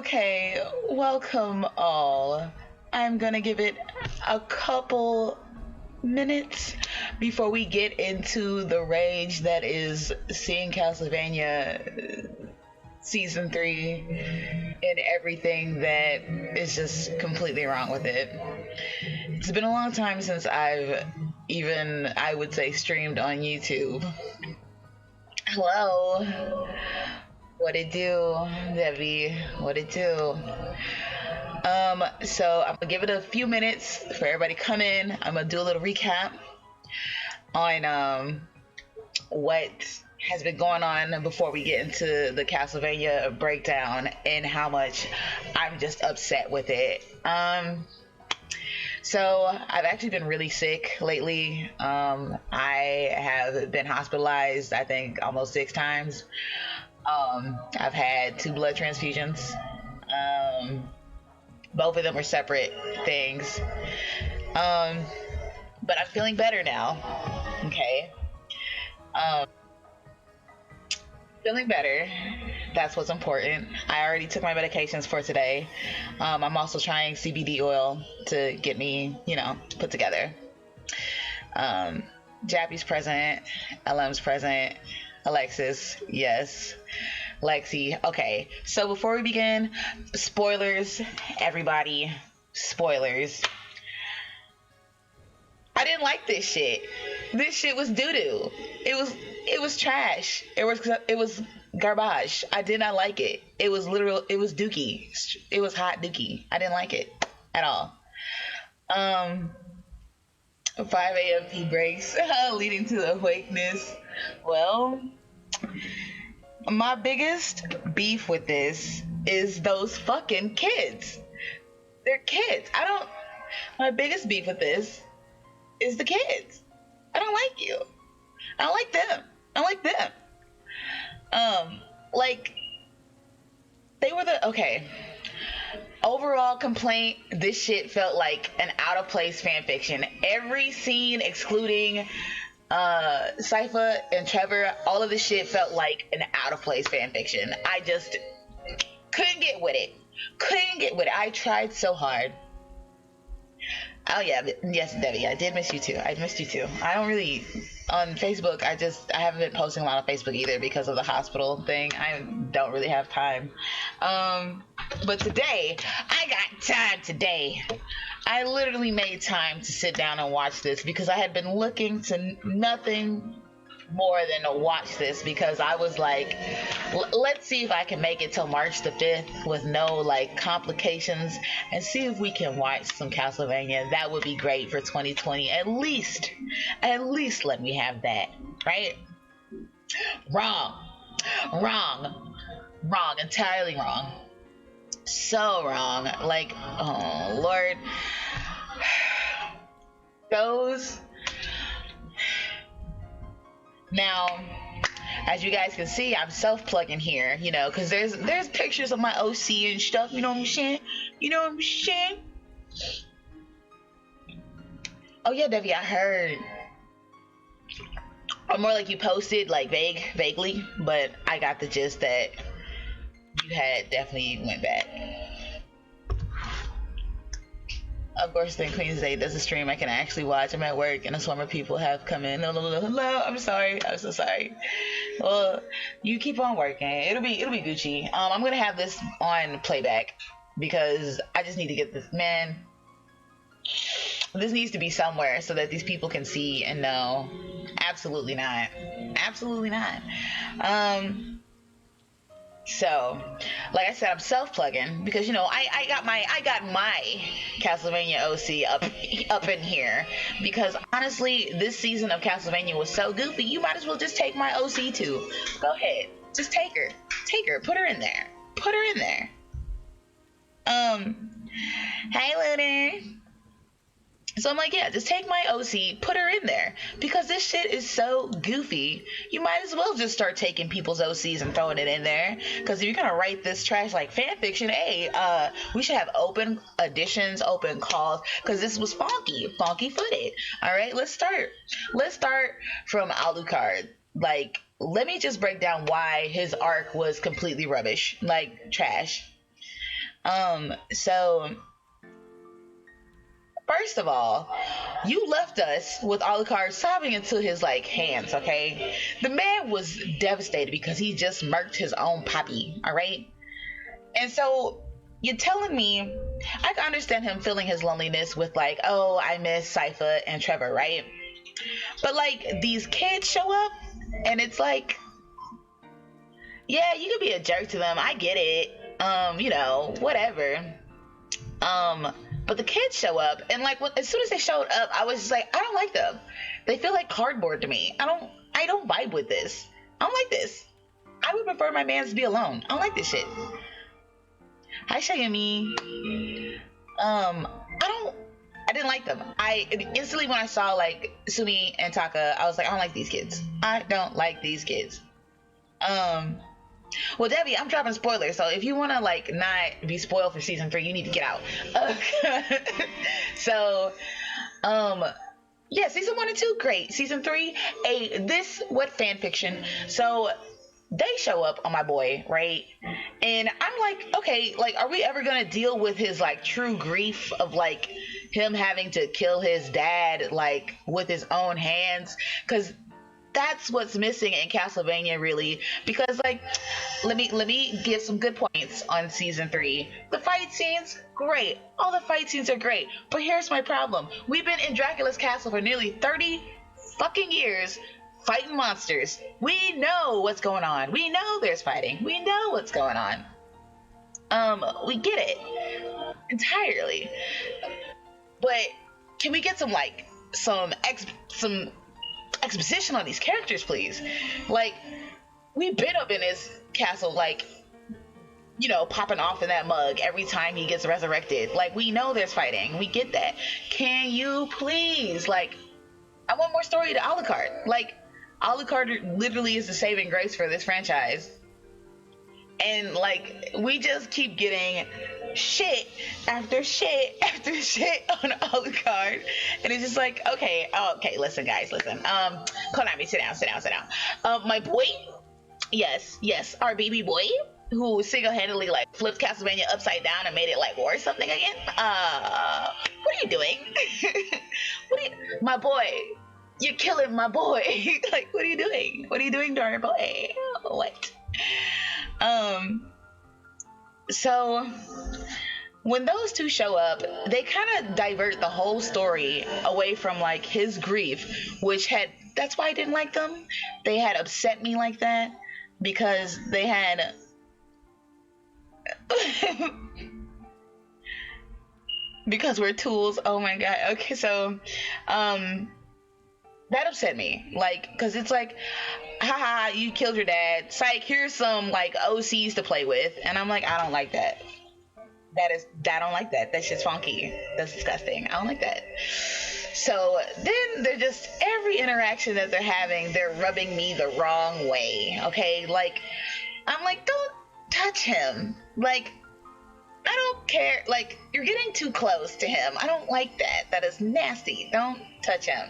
Okay, welcome all. I'm gonna give it a couple minutes before we get into the rage that is seeing Castlevania season 3 and everything that is just completely wrong with it. It's been a long time since I've even, I would say, streamed on YouTube. Hello. What it do, Debbie? What it do? So I'm gonna give it a few minutes for everybody to come in. I'm gonna do a little recap on what has been going on before we get into the Castlevania breakdown and how much I'm just upset with it. So I've actually been really sick lately. I have been hospitalized, I think, almost 6 times. I've had 2 blood transfusions. Both of them were separate things. But I'm feeling better now. Okay. Feeling better. That's what's important. I already took my medications for today. I'm also trying CBD oil to get me, put together. Jappy's present. LM's present. Alexis, yes. Lexi, okay. So before we begin, spoilers, everybody. Spoilers. I didn't like this shit. This shit was doo-doo. It was trash. It was garbage. I did not like it. It was dookie. It was hot dookie. I didn't like it at all. 5 a.m. pee breaks leading to awakeness. Well, my biggest beef with this is those fucking kids. They're kids. My biggest beef with this is the kids. I don't like you. I don't like them. I don't like them. They were okay. Overall complaint, this shit felt like an out of place fanfiction. Every scene excluding Sypha and Trevor, all of this shit felt like an out of place fanfiction. I just couldn't get with it. I tried so hard. Oh yeah, yes, Debbie, I did miss you too. I missed you too. I don't really on Facebook. I haven't been posting a lot on Facebook either because of the hospital thing. I don't really have time. But today, I got time today. I literally made time to sit down and watch this because I had been looking to nothing more than to watch this because I was like, let's see if I can make it till March the 5th with no complications and see if we can watch some Castlevania. That would be great for 2020. At least let me have that, right? Wrong, entirely wrong. So wrong. Oh Lord. Those. Now, as you guys can see, I'm self-plugging here, because there's pictures of my OC and stuff, you know what I'm saying? Oh yeah, Debbie, I heard. Or more like you posted, vaguely, but I got the gist that you had definitely went back. Of course, then Queen's Day does a stream I can actually watch. I'm at work and a swarm of people have come in. Hello, I'm sorry. I'm so sorry. Well, you keep on working. It'll be Gucci. I'm gonna have this on playback because I just need to get this. Man, this needs to be somewhere so that these people can see and know. Absolutely not. So, like I said, I'm self-plugging because I got my Castlevania OC up in here because honestly, this season of Castlevania was so goofy. You might as well just take my OC too. Go ahead, just take her, put her in there. Hey, Lunar. So I'm like, yeah, just take my OC, put her in there. Because this shit is so goofy, you might as well just start taking people's OCs and throwing it in there. Because if you're going to write this trash like fanfiction, hey, we should have open auditions, open calls. Because this was funky footed. All right, let's start from Alucard. Let me just break down why his arc was completely rubbish, trash. So first of all, you left us with Alucard sobbing into his like hands, okay? The man was devastated because he just murked his own puppy, all right? And so you're telling me I can understand him feeling his loneliness with like, oh, I miss Sypha and Trevor, right? But like these kids show up and it's like, yeah, you could be a jerk to them. I get it. Whatever. But the kids show up and like as soon as they showed up, I was just like, I don't like them. They feel like cardboard to me. I don't vibe with this. I don't like this. I would prefer my mans be alone. I don't like this shit. Hi Shayumi. I didn't like them. I instantly when I saw like Sumi and Taka, I was like, I don't like these kids. I don't like these kids. Well, Debbie, I'm dropping spoilers, so if you want to like not be spoiled for season 3, you need to get out. So, yeah, season 1 and 2, great. Season 3, what fan fiction? So they show up on my boy, right? And I'm like, okay, like, are we ever gonna deal with his like true grief of like him having to kill his dad like with his own hands? Because that's what's missing in Castlevania, really. Because like, let me give some good points on season 3. The fight scenes, great. All the fight scenes are great. But here's my problem: we've been in Dracula's castle for nearly 30 fucking years, fighting monsters. We know what's going on. We know there's fighting. We know what's going on. We get it entirely. But can we get some exposition on these characters, please? Like, we've been up in his castle, like, popping off in that mug every time he gets resurrected. Like, we know there's fighting. We get that. Can you please, like, I want more story to Alucard. Like, Alucard literally is the saving grace for this franchise. And, like, we just keep getting shit after shit after shit on Alucard. And it's just like, okay, listen, guys, listen. Konami, sit down. My boy, yes, our baby boy, who single-handedly, like, flipped Castlevania upside down and made it, like, worth something again. What are you doing? My boy, you're killing my boy. Like, what are you doing? What are you doing to our boy? What? So when those two show up, they kind of divert the whole story away from like his grief, that's why I didn't like them. They had upset me like that because they had because we're tools. Oh my god. Okay, so that upset me, like, because it's like, haha, you killed your dad, psych, here's some like OCs to play with. And I'm like, I don't like that. I don't like that. That's just funky. That's disgusting. I don't like that. So then they're just, every interaction that they're having, they're rubbing me the wrong way. Okay, like, I'm like, don't touch him. Like, I don't care. Like, you're getting too close to him. I don't like that. That is nasty. Don't touch him.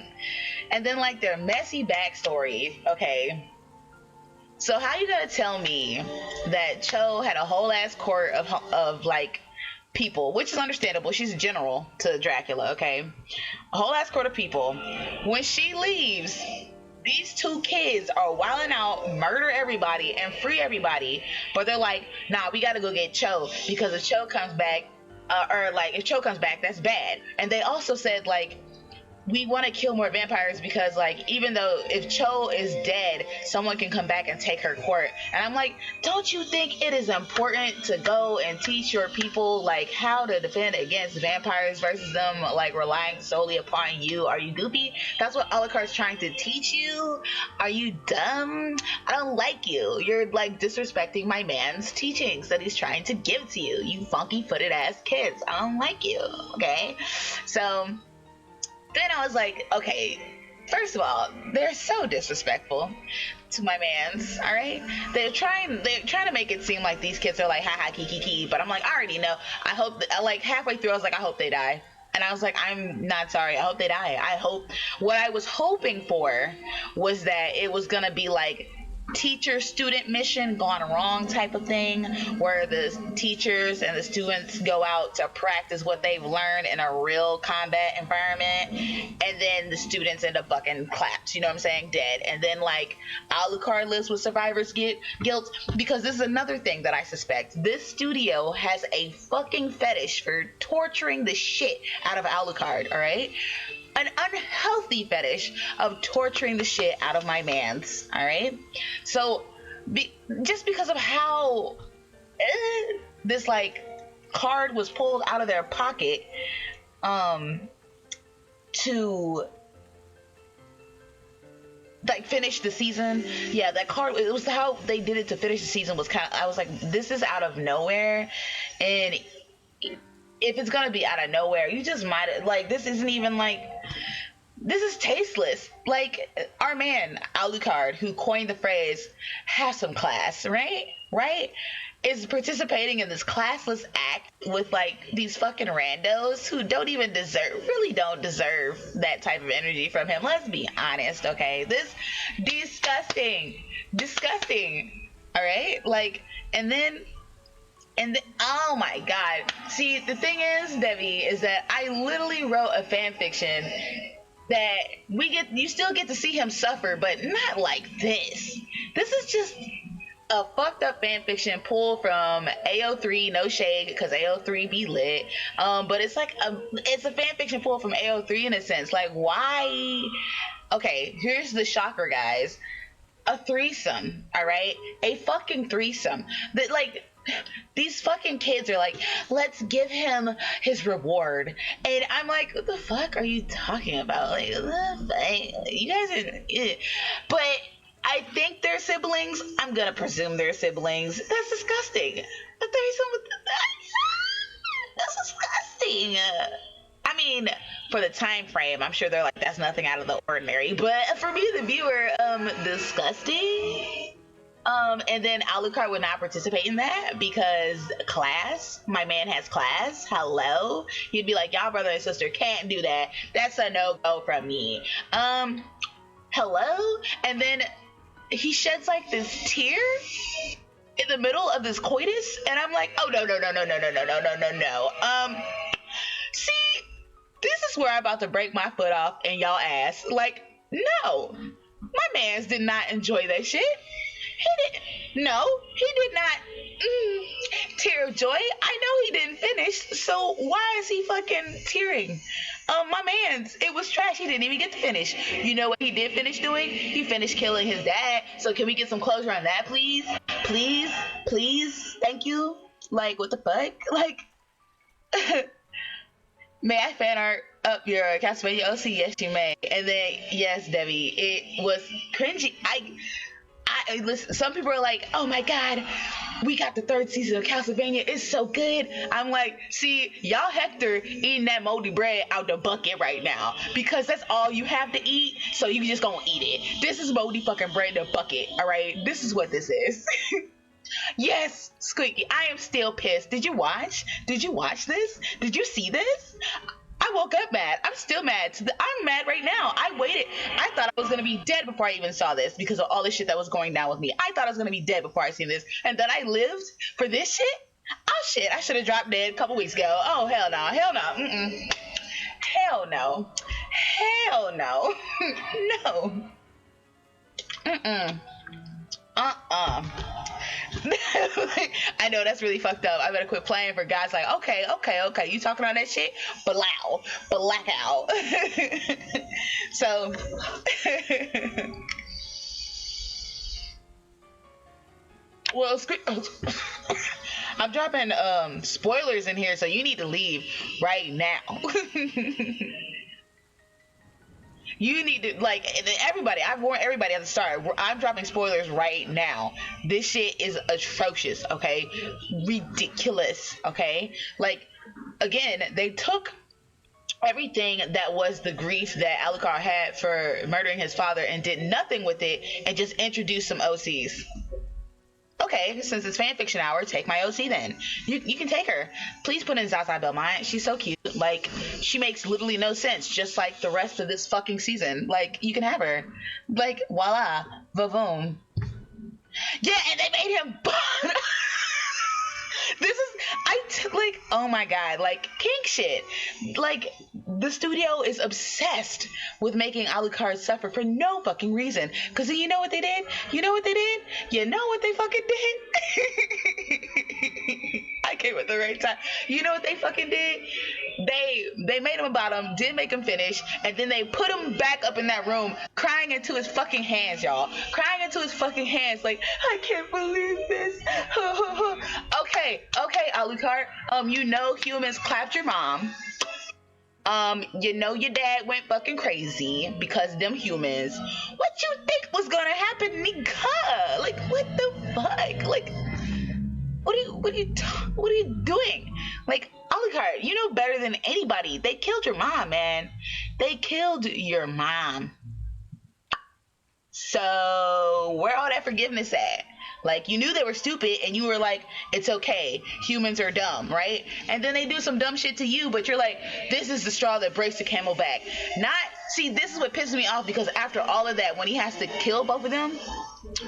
And then, like, their messy backstory. Okay. So how you gonna tell me that Cho had a whole ass court of like people, which is understandable. She's a general to Dracula, okay? A whole ass court of people. When she leaves, these two kids are wilding out, murder everybody, and free everybody. But they're like, nah, we gotta go get Cho, because if Cho comes back, if Cho comes back, that's bad. And they also said, like, we want to kill more vampires because, like, even though if Cho is dead, someone can come back and take her court. And I'm like, don't you think it is important to go and teach your people, like, how to defend against vampires versus them, like, relying solely upon you? Are you goopy? That's what Alucard's trying to teach you? Are you dumb? I don't like you. You're, like, disrespecting my man's teachings that he's trying to give to you, you funky-footed ass kids. I don't like you, okay? So then I was like, okay, first of all, they're so disrespectful to my mans, all right? They're trying to make it seem like these kids are like, haha, kiki, but I'm like, I already know. I hope, like, halfway through, I was like, I hope they die. And I was like, I'm not sorry. I hope they die. What I was hoping for was that it was gonna be like teacher student mission gone wrong type of thing, where the teachers and the students go out to practice what they've learned in a real combat environment, and then the students end up fucking clapped, you know what I'm saying, dead. And then like Alucard lives with survivor's guilt, because this is another thing that I suspect. This studio has a fucking fetish for torturing the shit out of Alucard, all right? An unhealthy fetish of torturing the shit out of my mans, all right? So just because of how this like card was pulled out of their pocket to like finish the season, yeah, that card, it was how they did it to finish the season was kind of, I was like, this is out of nowhere. And if it's gonna be out of nowhere, you just might, like, this isn't even like, this is tasteless. Like, our man Alucard, who coined the phrase "have some class," right, is participating in this classless act with like these fucking randos who don't deserve that type of energy from him. Let's be honest, okay? This disgusting. All right, like, and then oh my god. See, the thing is, Debbie, is that I literally wrote a fan fiction that you still get to see him suffer, but not like this. This is just a fucked up fan fiction pulled from AO3, no shade, because AO3 be lit. But it's like it's a fan fiction pulled from AO3 in a sense. Like, why? Okay, here's the shocker, guys. A threesome, all right? A fucking threesome. That, like, these fucking kids are like, let's give him his reward. And I'm like, what the fuck are you talking about? Like, you guys are, but I think they're siblings. I'm gonna presume they're siblings. That's disgusting. A threesome with that's disgusting. I mean, for the time frame, I'm sure they're like, that's nothing out of the ordinary. But for me, the viewer, disgusting. And then Alucard would not participate in that because class. My man has class. Hello. He'd be like, y'all brother and sister can't do that. That's a no-go from me. Hello? And then he sheds like this tear in the middle of this coitus, and I'm like, oh no. See, this is where I'm about to break my foot off in y'all ass. Like, no. My mans did not enjoy that shit. He did not tear of joy. I know he didn't finish, so why is he fucking tearing? My man's, it was trash. He didn't even get to finish. You know what he did finish doing? He finished killing his dad. So can we get some closure on that, please? Please, thank you. Like, what the fuck? Like, may I fan art up your Castlevania OC? Yes, you may. And then, yes, Debbie, it was cringy. I listen, some people are like, oh my god, we got the 3rd season of Castlevania, it's so good. I'm like, see, y'all Hector eating that moldy bread out the bucket right now because that's all you have to eat, so you just gonna eat it. This is moldy fucking bread in a bucket, all right? This is what this is. Yes, Squeaky, I am still pissed. Did you watch this? Did you see this? I woke up mad. I'm still mad. I'm mad right now. I waited. I thought I was going to be dead before I even saw this because of all the shit that was going down with me. I thought I was going to be dead before I seen this. And then I lived for this shit? Oh, shit. I should have dropped dead a couple weeks ago. Oh, hell no. Hell no. Mm-mm. Hell no. Hell no. No. Mm-mm. I know that's really fucked up. I better quit playing for guys like, okay, you talking on that shit? Black out. So well, I'm dropping spoilers in here, so you need to leave right now. You need to, like, everybody, I've warned everybody at the start, I'm dropping spoilers right now. This shit is atrocious, okay? Ridiculous, okay? Like, again, they took everything that was the grief that Alucard had for murdering his father and did nothing with it and just introduced some OCs. Okay, since it's fanfiction hour, take my OC then. You can take her. Please put in Zaza Belmont. She's so cute. Like, she makes literally no sense, just like the rest of this fucking season. Like, you can have her. Like, voila. Va-voom. Yeah, and they made him. This is like, oh my god, like kink shit. Like the studio is obsessed with making Alucard suffer for no fucking reason. Cause you know what they did? You know what they did? You know what they fucking did? I came at the right time. You know what they fucking did? They made him a bottom, did make him finish, and then they put him back up in that room, crying into his fucking hands, y'all. Crying into his fucking hands, like, I can't believe this. Okay, Alucard. You know humans clapped your mom. You know your dad went fucking crazy because them humans. What you think was gonna happen, nigga? Like, what the fuck? Like, what are you doing? Like, Alucard, you know better than anybody. They killed your mom, man. They killed your mom. So where all that forgiveness at? Like, you knew they were stupid and you were like, it's okay, humans are dumb, right? And then they do some dumb shit to you, but you're like, this is the straw that breaks the camel back. See, this is what pisses me off, because after all of that, when he has to kill both of them,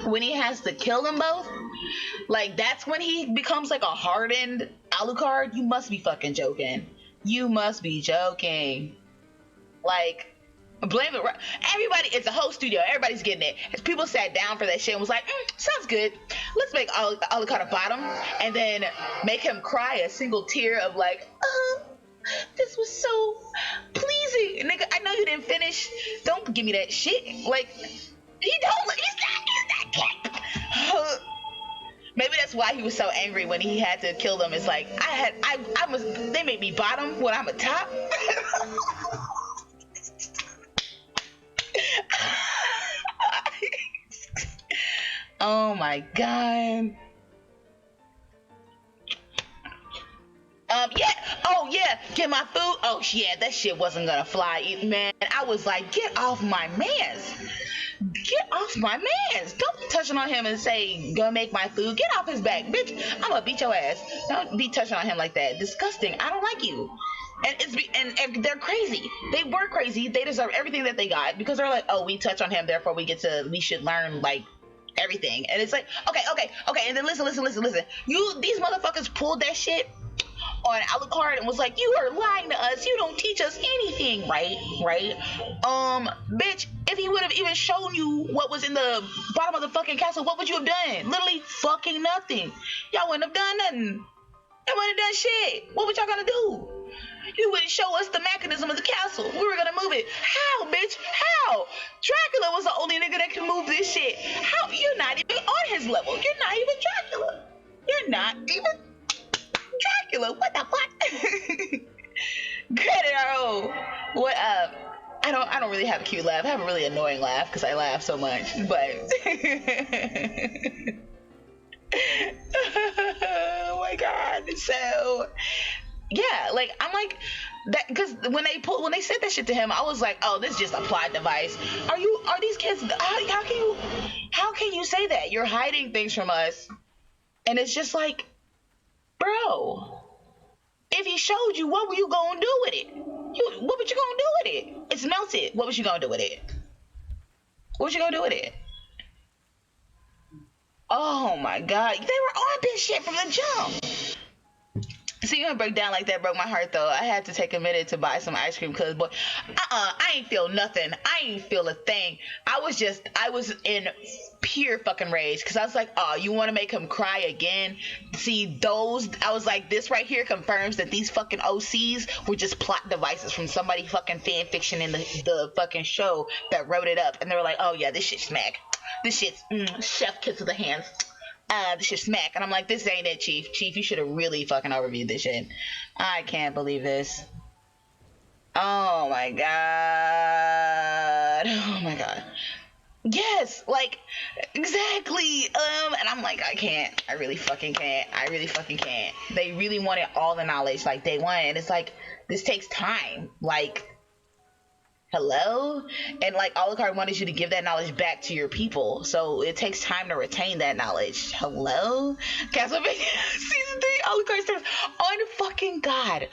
when he has to kill them both, like, that's when he becomes like a hardened Alucard. You must be fucking joking. You must be joking. Like, blame it. Everybody, it's a whole studio. Everybody's getting it. As people sat down for that shit and was like, sounds good. Let's make Alucard a bottom and then make him cry a single tear of like, this was so pleasing. Nigga, I know you didn't finish. Don't give me that shit. Like, he's not cat. Maybe that's why he was so angry when he had to kill them. It's like, they made me bottom when I'm a top. Oh my god. Yeah. Oh yeah. Get my food. Oh yeah, that shit wasn't gonna fly, man. I was like, get off my mans. Get off my mans. Don't be touching on him and say, go make my food. Get off his back, bitch. I'm gonna beat your ass. Don't be touching on him like that. Disgusting. I don't like you. And they're crazy. They were crazy. They deserve everything that they got, because they're like, oh, we touch on him, therefore we should learn like everything. And it's like, okay. And then listen. These motherfuckers pulled that shit on Alucard and was like, you are lying to us. You don't teach us anything, right? Bitch, if he would have even shown you what was in the bottom of the fucking castle, what would you have done? Literally fucking nothing. Y'all wouldn't have done nothing. Y'all wouldn't have done shit. What were y'all gonna do? You wouldn't show us the mechanism of the castle. We were gonna move it. How, bitch? How? Dracula was the only nigga that can move this shit. How? You're not even on his level. You're not even Dracula. You're not even Dracula. What the fuck? Credit RO. What up? I don't really have a cute laugh. I have a really annoying laugh because I laugh so much. But oh my god. So yeah, like, I'm like that, because when they said that shit to him, I was like, oh, this is just a plot device. Are these kids? How can you say that? You're hiding things from us, and it's just like, bro, if he showed you, what were you gonna do with it? What were you gonna do with it? It's melted. What was you gonna do with it? What was you gonna do with it? Oh my god, they were on this shit from the jump. Seeing her break down like that broke my heart, though. I had to take a minute to buy some ice cream because, boy, I ain't feel nothing. I ain't feel a thing. I was in pure fucking rage because I was like, oh, you want to make him cry again? See, I was like, this right here confirms that these fucking OCs were just plot devices from somebody fucking fan fiction in the fucking show that wrote it up. And they were like, oh, yeah, this shit's smack. This shit's chef kiss of the hands. This shit smack. And I'm like, this ain't it, Chief. Chief, you should have really fucking overviewed this shit. I can't believe this. Oh my god. Oh my god. Yes, like, exactly. And I'm like, I can't. I really fucking can't. They really wanted all the knowledge like day one. And it's like, this takes time. Like, hello? And like, Alucard wanted you to give that knowledge back to your people, so it takes time to retain that knowledge. Hello? Castlevania season 3, Alucard starts on fucking god.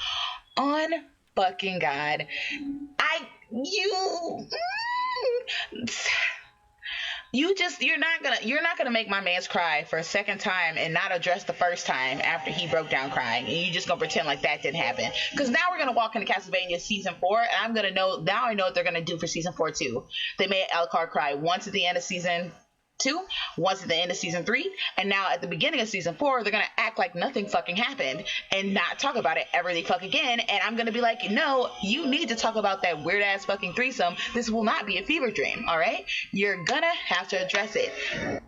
you're not gonna make my man's cry for a second time and not address the first time after he broke down crying, and you just gonna pretend like that didn't happen. Because now we're gonna walk into Castlevania season 4, and I'm gonna know now. I know what they're gonna do for season 4 too. They made Alucard cry once at the end of season 2, once at the end of season 3, and now at the beginning of season 4, they're gonna act like nothing fucking happened and not talk about it ever the fuck again. And I'm gonna be like, no, you need to talk about that weird ass fucking threesome. This will not be a fever dream, all right? You're gonna have to address it.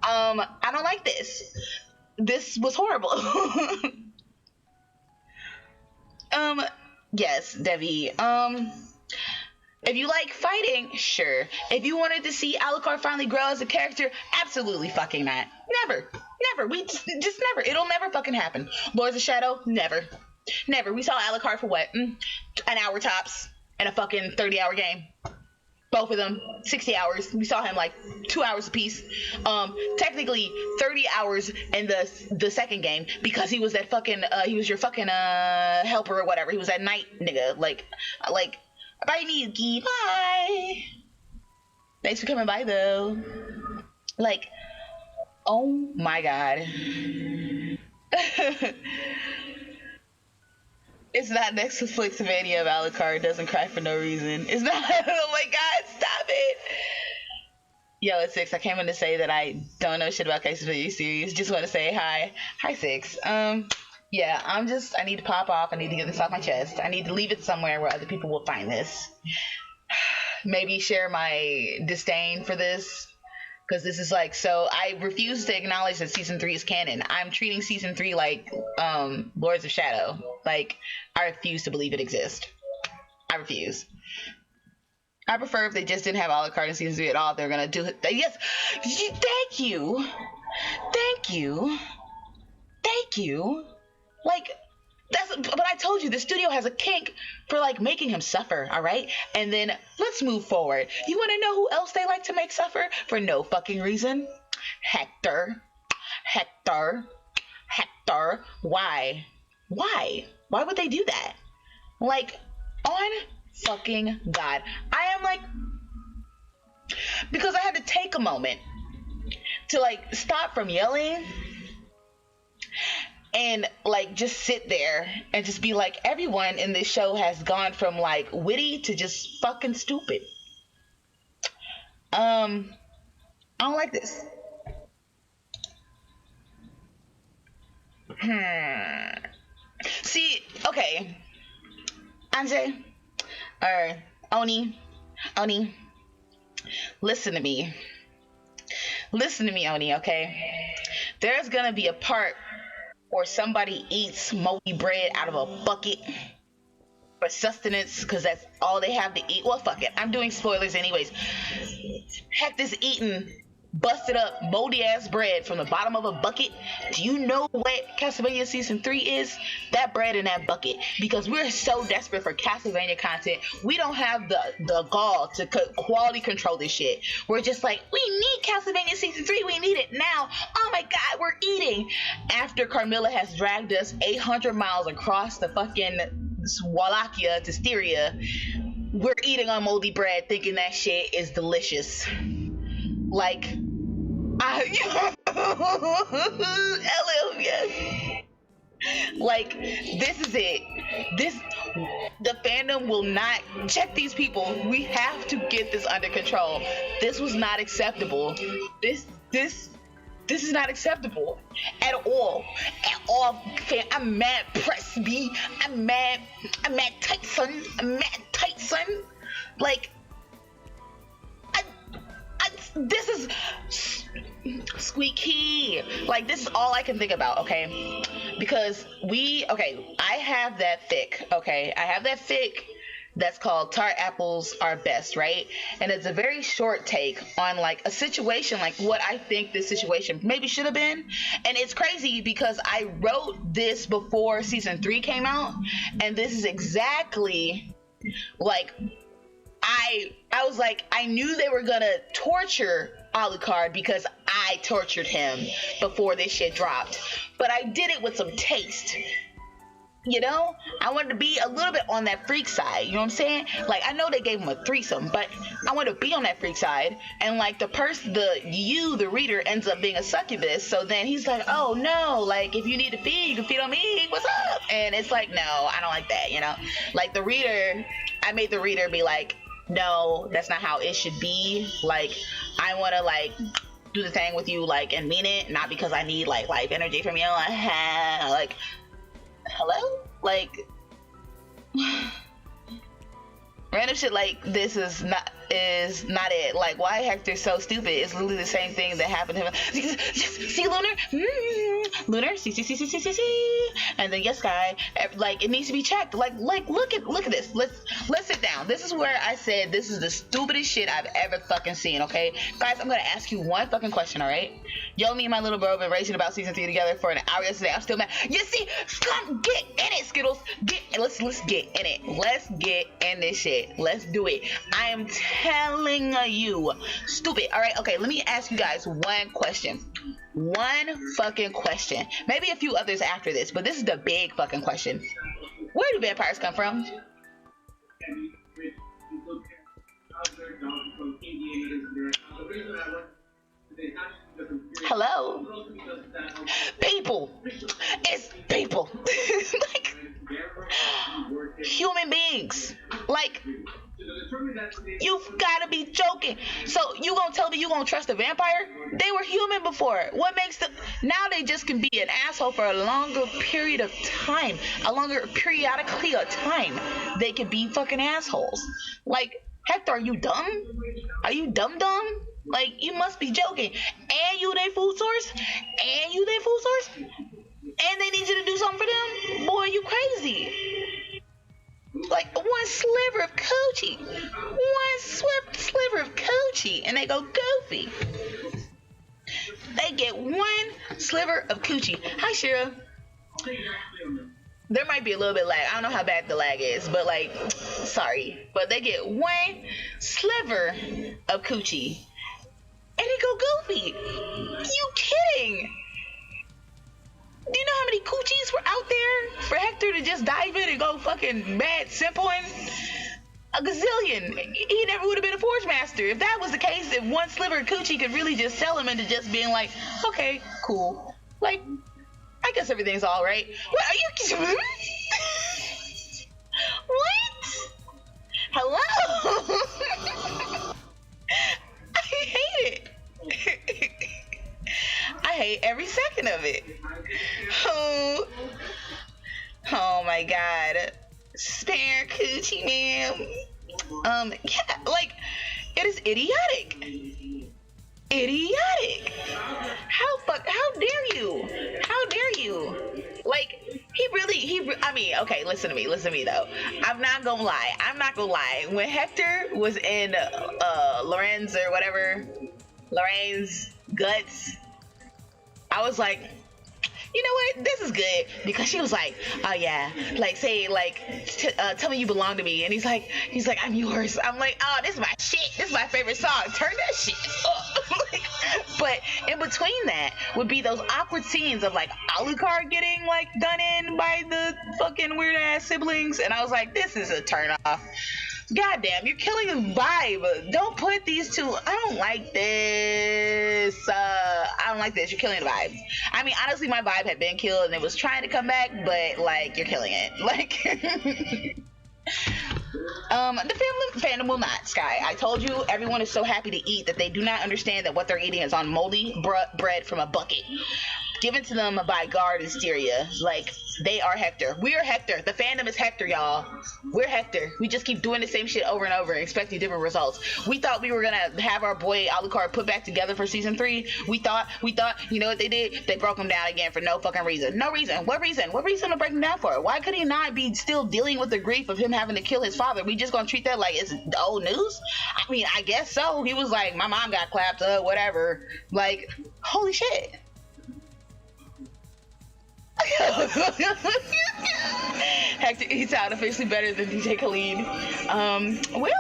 I don't like this. This was horrible. Yes, Devi. If you like fighting, sure. If you wanted to see Alucard finally grow as a character, absolutely fucking not. Never. We just never. It'll never fucking happen. Lords of Shadow, never. We saw Alucard for what? An hour tops in a fucking 30-hour game. Both of them, 60 hours. We saw him like 2 hours apiece. Technically 30 hours in the second game, because he was that fucking he was your fucking helper or whatever. He was that knight nigga. Like bye, Miyuki. Bye. Thanks for coming by, though. Like, oh my god. It's not next to Flixmania of Alucard doesn't cry for no reason. It's not. Oh my god, stop it. Yo, it's Six. I came in to say that I don't know shit about Castlevania series. Just want to say hi. Hi, Six. Yeah, I need to pop off. I need to get this off my chest. I need to leave it somewhere where other people will find this. Maybe share my disdain for this, because this is like, so I refuse to acknowledge that season 3 is canon. I'm treating season 3 like Lords of Shadow. Like, I refuse to believe it exists. I refuse. I prefer if they just didn't have Alucard in season 3 at all. They're gonna do it. Yes, thank you. Like, but I told you the studio has a kink for like making him suffer, all right? And then let's move forward. You want to know who else they like to make suffer for no fucking reason? Hector. Why would they do that? Like, on fucking God. I am like, because I had to take a moment to like stop from yelling and like just sit there and just be like, everyone in this show has gone from like witty to just fucking stupid. I don't like this. See, okay, Anjay, or Oni, listen to me, Oni, okay? There's gonna be a part or somebody eats moldy bread out of a bucket for sustenance because that's all they have to eat. Well, fuck it. I'm doing spoilers anyways. Hector's eating busted up moldy ass bread from the bottom of a bucket. Do you know what Castlevania season 3 is? That bread in that bucket. Because we're so desperate for Castlevania content, we don't have the gall to quality control this shit. We're just like, we need Castlevania season 3, we need it now. Oh my god, we're eating. After Carmilla has dragged us 800 miles across the fucking Wallachia to Styria, we're eating on moldy bread thinking that shit is delicious. Like, yes. Like, this is it. The fandom will not check these people. We have to get this under control. This was not acceptable. This is not acceptable at all. I'm mad, Press B. I'm mad tight, son. Like, this is squeaky. Like, this is all I can think about, okay? Because I have that fic that's called Tart Apples Are Best, right? And it's a very short take on like a situation, like what I think this situation maybe should have been. And it's crazy because I wrote this before season 3 came out, and this is exactly like, I was like, I knew they were gonna torture Alucard because I tortured him before this shit dropped, but I did it with some taste. You know, I wanted to be a little bit on that freak side. You know what I'm saying? Like, I know they gave him a threesome, but I want to be on that freak side. And like the reader, ends up being a succubus. So then he's like, oh no, like if you need to feed, you can feed on me. What's up? And it's like, no, I don't like that. You know, like I made the reader be like, no, that's not how it should be. Like, I want to like do the thing with you, like, and mean it, not because I need like life energy from you. Like hello? Like, random shit like this is not it. Like, why Hector's so stupid? It's literally the same thing that happened to him. See, Lunar? Lunar? See. And then yes, guy. Like, it needs to be checked. Like, look at this. Let's sit down. This is where I said this is the stupidest shit I've ever fucking seen, okay? Guys, I'm gonna ask you one fucking question, alright? Yo, me and my little bro been racing about season 3 together for an hour yesterday. I'm still mad. You see, come get in it, Skittles. Let's get in it. Let's get in this shit. Let's do it. I am telling you, stupid. All right, okay. Let me ask you guys one question. One fucking question. Maybe a few others after this, but this is the big fucking question. Where do vampires come from? Hello? People. It's people. Like, human beings. Like, you've got to be joking. So you gonna tell me you gonna trust a vampire? They were human before. What makes them now? They just can be an asshole for a longer period of time, periodically of time. They can be fucking assholes. Like, Hector, are you dumb? Are you dumb? Like, you must be joking. And you their food source? And they need you to do something for them? Boy, you crazy. Like, one sliver of coochie. And they go goofy. They get one sliver of coochie. Hi, Shira. There might be a little bit lag. I don't know how bad the lag is, but like, sorry. But they get one sliver of coochie. And they go goofy. You kidding? Do you know how many coochies were out there for Hector to just dive in and go fucking mad simple? A gazillion. He never would have been a forge master. If that was the case, if one sliver of coochie could really just sell him into just being like, okay, cool. Like, I guess everything's all right. What are you? What? Hello? I hate it. I hate every second of it. Oh my god. Spare coochie, ma'am. Yeah, like, it is idiotic. How dare you? Like, I mean, okay, listen to me though. I'm not gonna lie. When Hector was in Lorraine's guts, I was like, you know what, this is good, because she was like, oh yeah, like, say, like, tell me you belong to me, and he's like, I'm yours. I'm like, oh, this is my shit, this is my favorite song, turn that shit up. But in between that would be those awkward scenes of like Alucard getting like done in by the fucking weird ass siblings, and I was like, this is a turn off. Goddamn, you're killing the vibe. Don't put these two. I don't like this. You're killing the vibe. I mean, honestly, my vibe had been killed and it was trying to come back, but like, you're killing it. Like, the fandom will not, Sky. I told you, everyone is so happy to eat that they do not understand that what they're eating is on moldy bread from a bucket, given to them by Guard and Styria. Like, they are Hector. We are Hector. The fandom is Hector, y'all. We're Hector. We just keep doing the same shit over and over and expecting different results. We thought we were gonna have our boy Alucard put back together for season 3. We thought, you know what they did? They broke him down again for no fucking reason. No reason. What reason? What reason to break him down for? Why could he not be still dealing with the grief of him having to kill his father? We just gonna treat that like it's old news? I mean, I guess so. He was like, my mom got clapped up, whatever. Like, holy shit. Hector eats out officially better than DJ Khalid. Well,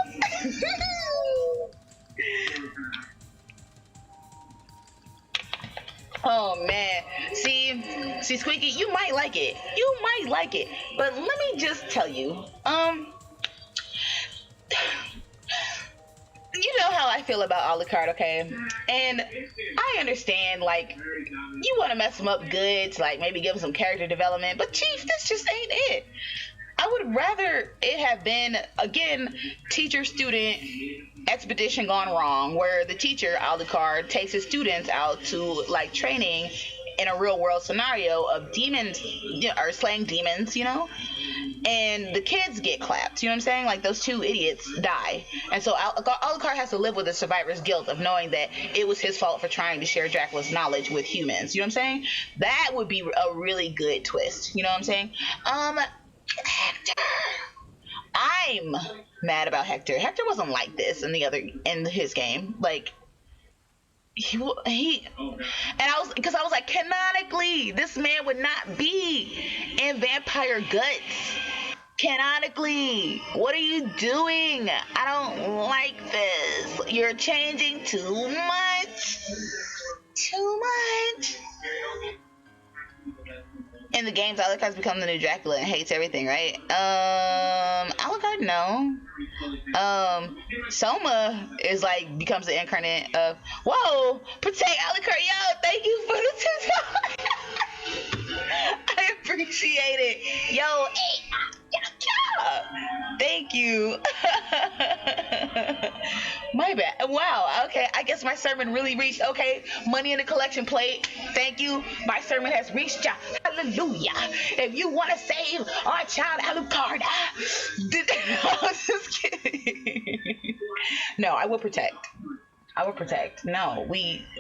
oh man, see, See, Squeaky, you might like it. You might like it. But let me just tell you, you know how I feel about Alucard, okay? And I understand, like, you want to mess him up good to, like, maybe give him some character development, but Chief, this just ain't it. I would rather it have been, again, teacher-student expedition gone wrong, where the teacher, Alucard, takes his students out to, like, training in a real-world scenario of demons, or slaying demons, you know? And the kids get clapped, you know what I'm saying? Like, those two idiots die. And so Alucard has to live with the survivor's guilt of knowing that it was his fault for trying to share Dracula's knowledge with humans, you know what I'm saying? That would be a really good twist, you know what I'm saying? Hector. I'm mad about Hector. Hector wasn't like this in his game. Like, he and I was like, canonically, this man would not be in Vampire Guts. Canonically, what are you doing? I don't like this. You're changing too much. Too much. In the games, Alucard's become the new Dracula and hates everything, right? Alucard, no. Soma is like, becomes the incarnate of, whoa, protect Alucard, yo, thank you for the tutorial. I appreciate it. Yo, hey, thank you. My bad. Wow. Okay. I guess my sermon really reached. Okay. Money in the collection plate. Thank you. My sermon has reached ya. Hallelujah. If you want to save our child Alucard, I was just kidding. No, I will protect. I will protect. No,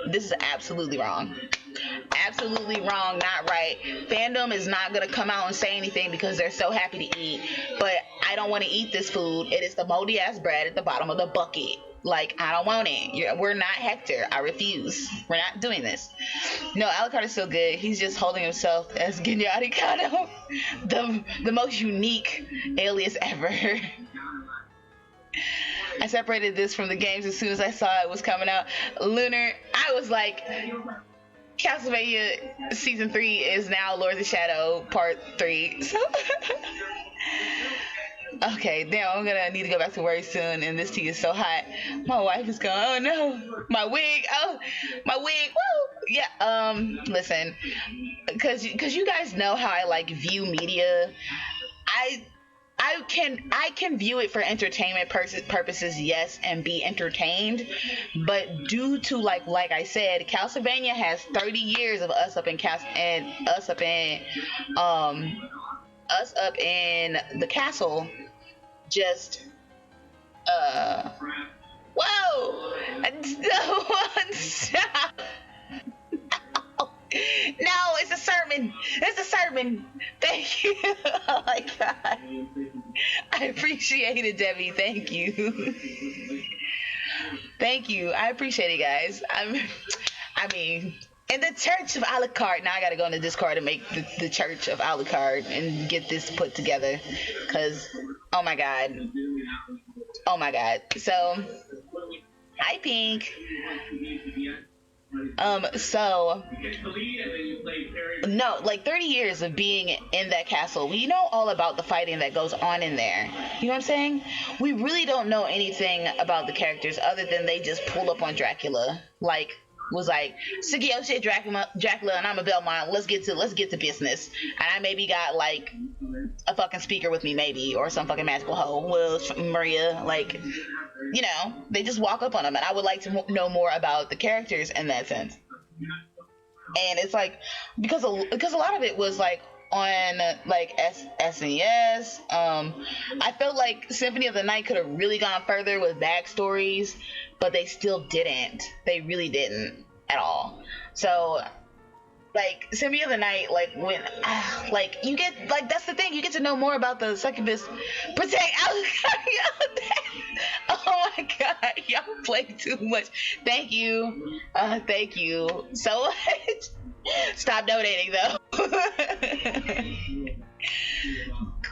this is absolutely wrong. Absolutely wrong, not right. Fandom is not going to come out and say anything because they're so happy to eat. But I don't want to eat this food. It is the moldy ass bread at the bottom of the bucket. Like, I don't want it. We're not Hector. I refuse. We're not doing this. No, Alucard is so good. He's just holding himself as Gennady, the most unique alias ever. I separated this from the games as soon as I saw it was coming out. Lunar, I was like, Castlevania Season 3 is now Lords of Shadow Part 3. So okay, now I'm gonna need to go back to work soon, and this tea is so hot. My wife is going, oh no, my wig, woo! Yeah, listen, because you guys know how I, like, view media. I can view it for entertainment purposes, yes, and be entertained, but due to, like I said, Castlevania has 30 years of us up in the castle, just whoa, stop. No, it's a sermon. It's a sermon. Thank you. Oh my god. I appreciate it, Debbie. Thank you. Thank you. I appreciate it, guys. I mean, in the Church of Alucard. Now I gotta go in the Discord and make the Church of Alucard and get this put together. Cause, oh my god. Oh my god. So, hi Pink. So, no, like 30 years of being in that castle, we know all about the fighting that goes on in there. You know what I'm saying? We really don't know anything about the characters other than they just pull up on Dracula. Like, was like, sick of your shit, Dracula, and I'm a Belmont. Let's get to business. And I maybe got like a fucking speaker with me, maybe, or some fucking magical hoe. Well, Maria, like, you know, they just walk up on them, and I would like to know more about the characters in that sense. And it's like, because a lot of it was like on like SNES. I felt like Symphony of the Night could have really gone further with backstories, but they still didn't. They really didn't at all. So, like, Symphony of the Night, like, when, like, you get, like, that's the thing, you get to know more about the succubus. Protect Alucard. Oh my god, y'all play too much. Thank you. Thank you so much. Stop donating, though.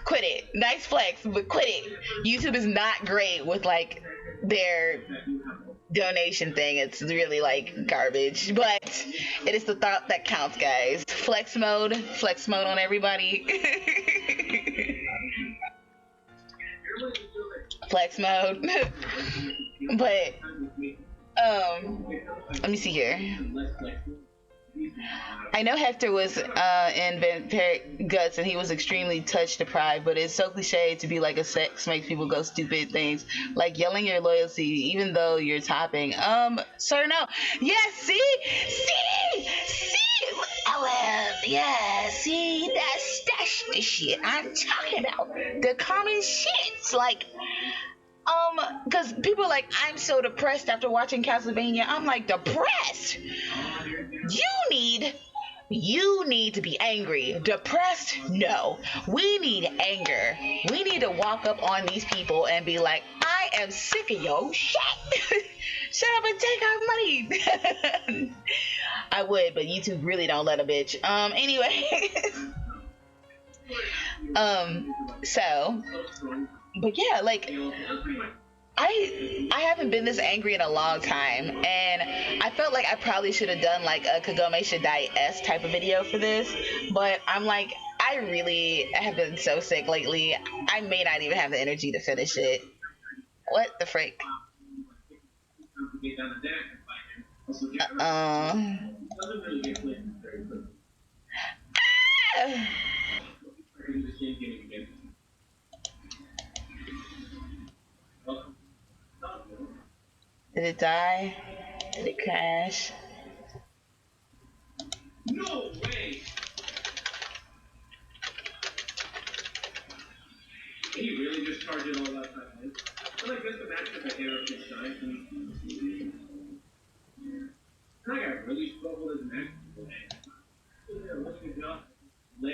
Quit it. Nice flex, but quit it. YouTube is not great with, like, their donation thing. It's really like garbage, but it is the thought that counts, guys. Flex mode on everybody. Flex mode. But let me see here. I know Hector was in Vampiric Guts and he was extremely touch deprived, but it's so cliche to be like a sex makes people go stupid things, like yelling your loyalty even though you're topping. Sir, no. Yes, see. Oh, yeah, see, that's the shit I'm talking about. The common shits, like, because people are like, I'm so depressed after watching Castlevania. I'm like, depressed? You need to be angry. Depressed? No. We need anger. We need to walk up on these people and be like, I am sick of your shit. Shut up and take our money. I would, but YouTube really don't let a bitch. Anyway. So, but yeah, like, I haven't been this angry in a long time, and I felt like I probably should have done like a Kagome Should Die-esque type of video for this, but I'm like, I really have been so sick lately, I may not even have the energy to finish it. What the frick? Ah! Did it die? Did it crash? No way! Can you really just charge it all that time? Well, I guess the match with the hair of his size and I got really struggled as an actor.